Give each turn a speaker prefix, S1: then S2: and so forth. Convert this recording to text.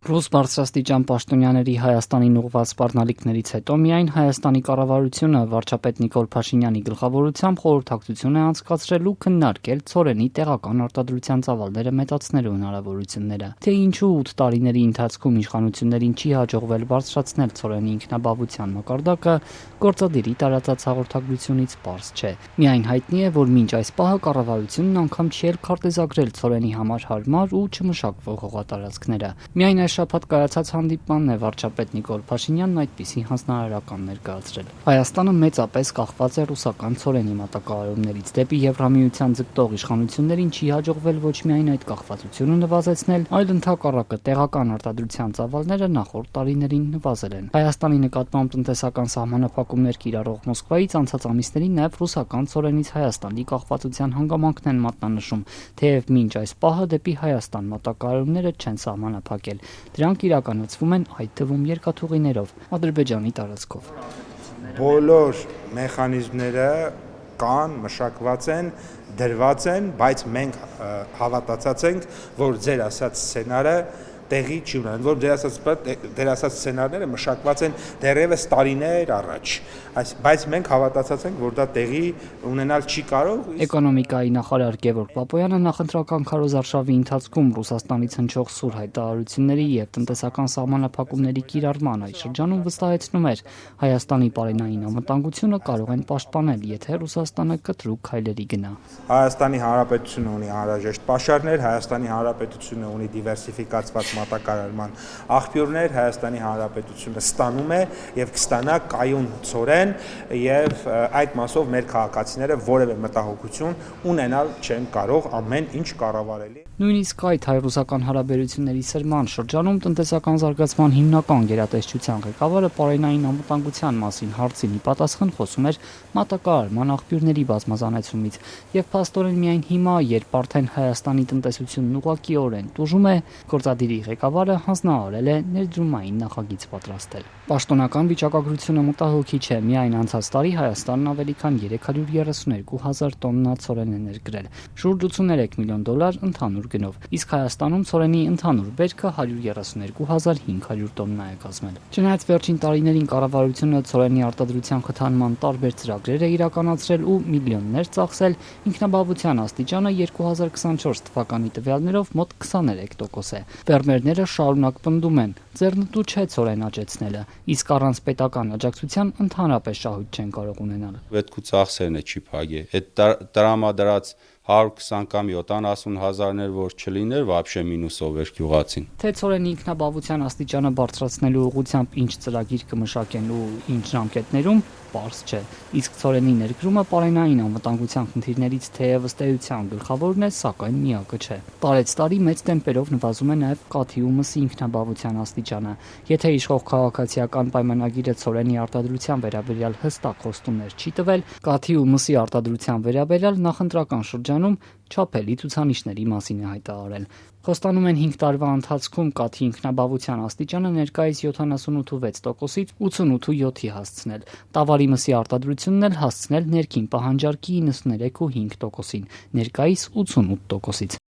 S1: Ռուս բարձրաստիճան պաշտոնյաների Հայաստանին ուղղված սպառնալիքներից հետո միայն Հայաստանի կառավարությունը վարչապետ Նիկոլ Փաշինյանի գլխավորությամբ խորհրդակցություն է անցկացրել ու քննարկել ցորենի տեղական արտադրության ծավալները մեծացնելու հնարավորությունները։ Թե ինչու 8 տարիների ընթացքում իշխանություններին չի հաջողվել բարձրացնել ցորենի ինքնաբավության մակարդակը, գործադիրի տարածած հաղորդագրությունից պարզ չէ։ Միայն հայտնի է, որ մինչ այս պահը կառավարությունն անգամ չի էլ քարտեզագրել ցորենի համար հարմար ու չմշակվող հողատարածքները։ Միայն այս շաբաթ կայացած հանդիպմանն է վարչապետ Նիկոլ Փաշինյանն այդպիսի հանձնարարական ներկայացրել։ Հայաստանը մեծապես կախված է ռուսական ցորենի մատակարարումներից։ Դեպի Եվրամիության ձգտող իշխանություններին չի հաջողվել ոչ միայն այդ կախվածությունը նվազեցնել, այլ ընդհակառակը տեղական արտադրության ծավալները նախորդ տարիներին նվազել են։ Հայաստանի նկատմամբ տնտեսական սահմանափակումներ կիրառող Մոսկվայից անցած ամիսներին նաև ռուսական ցորենից Հայաստանի կախվածության հանգամանքն են մատնանշում, թեև մինչ այս պահը դեպի Հայաստան մատակարարումները չեն սահմանափակել։ Դրանք իրականացվում են այդ թվում երկաթուղիներով, Ադրբեջանի տարածքով։
S2: Բոլոր մեխանիզմները կան, մշակված են, դրված են, բայց մենք հավատացած ենք, որ ձեր ասած սցենարը տեղի չի ունենա, որ ձեր ասած սցենարները մշակված են դեռևս տարիներ առաջ, բայց մենք հավատացած ենք, որ դա տեղի ունենալ չի կարող։
S1: Էկոնոմիկայի նախարար Գևորգ Պապոյանը նախընտրական քարոզարշավի ընթացքում Ռուսաստանից հնչող սուր հայտարարությունների եւ տնտեսական սահմանափակումների կիրառման այս շրջանում վստահեցնում էր, Հայաստանի պարենային անվտանգությունը կարող են պաշտպանել, եթե Ռուսաստանը կտրուկ քայլերի գնա։
S2: Հայաստանի Հանրապետությունը ունի անհրաժեշտ պաշարներ, Հայաստանի Հանրապետությունը ունի դիվերսիֆիկացված մատակարարման աղբյուրներ, Հայաստանի Հանրապետությունը ստանում է եւ կստանա կայուն ցորեն եւ այդ մասով մեր քաղաքացիները որևէ մտահոգություն ունենալ չեն կարող, ամեն ինչ կառավարելի։
S1: Նույնիսկ այդ հայ-ռուսական հարաբերությունների սրման շրջանում տնտեսական զարգացման հիմնական գերատեսչության ղեկավարը պարենային անվտանգության մասին հարցին ի պատասխան խոսում էր մատակարարման աղբյուրների բազմազանեցումից եւ փաստորեն միայն հիմա, երբ արդեն Հայաստանի տնտեսությունն ուղղակիորեն տուժում է, գործադիրի ղեկավարը հանձնարարել է ներդրումային նախագիծ պատրաստել։ Պաշտոնական վիճակագրությունը մտահոգիչ է, միայն անցած տարի Հայաստանն ավելի քան 332,000 տոննա ցորեն է ներկրել, շուրջ 83 միլիոն դոլար ընդհանուր գնով, իսկ Հայաստանում ցորենի ընդհանուր բերքը 132,500 տոննա է կազմել։ Չնայած վերջին տարիներին կառավարությունը ցորենի արտադրության խթանման տարբեր ծրագրեր է իրականացրել ու միլիոններ ծախսել, ինքնաբավության աստիճանը 2024 թվականի տվյալներով մոտ 23% է։ Ֆերմերները շարունակ պնդում են, ձեռնտու չէ ցորեն աճեցնելը, իսկ առանց պետական աջակցության ընդհանրապես շահույթ չեն կարող ունենալ։
S3: Պետք ու ծախսերն է չի փագի։ Այդ տրամադրած 120 կամ 70 հազարներ որ չլիներ, вообще մինուսով էր գյուղացին։
S1: Թե ցորենի ինքնաբավության աստիճանը բարձրացնելու ուղղությամբ ինչ ծրագիր կմշակեն ու ինչ ժամկետներում, պարզ չէ։ Իսկ ցորենի ներկրումը պարենային անվտանգության խնդիրներից թեև ըստ էության գլխավորն է, սակայն միակը չէ։ Տարեց տարի մեծ տեմպերով նվազում է նաև կաթի ու մսի ինքնաբավության աստիճանը։ Եթե իշխող քաղաքացիական պայմանագիրը ցորենի արտադրության վերաբերյալ հստակ խոստումներ չի տվել, կաթի ու մսի արտադրության վերաբերյալ նախընտրական շրջանում չափելի ցուցանիշների մասին է հայտարարել։ Խոստանում են 5 տարվա ընթացքում կաթի ինքնաբավության աստիճանը ներկայիս 78.6%-ից 88.7-ի հասցնել, տավարի մսի արտադրությունն էլ հասցնել ներքին պահանջարկի 93.5%-ին, ներկայիս 88%-ից։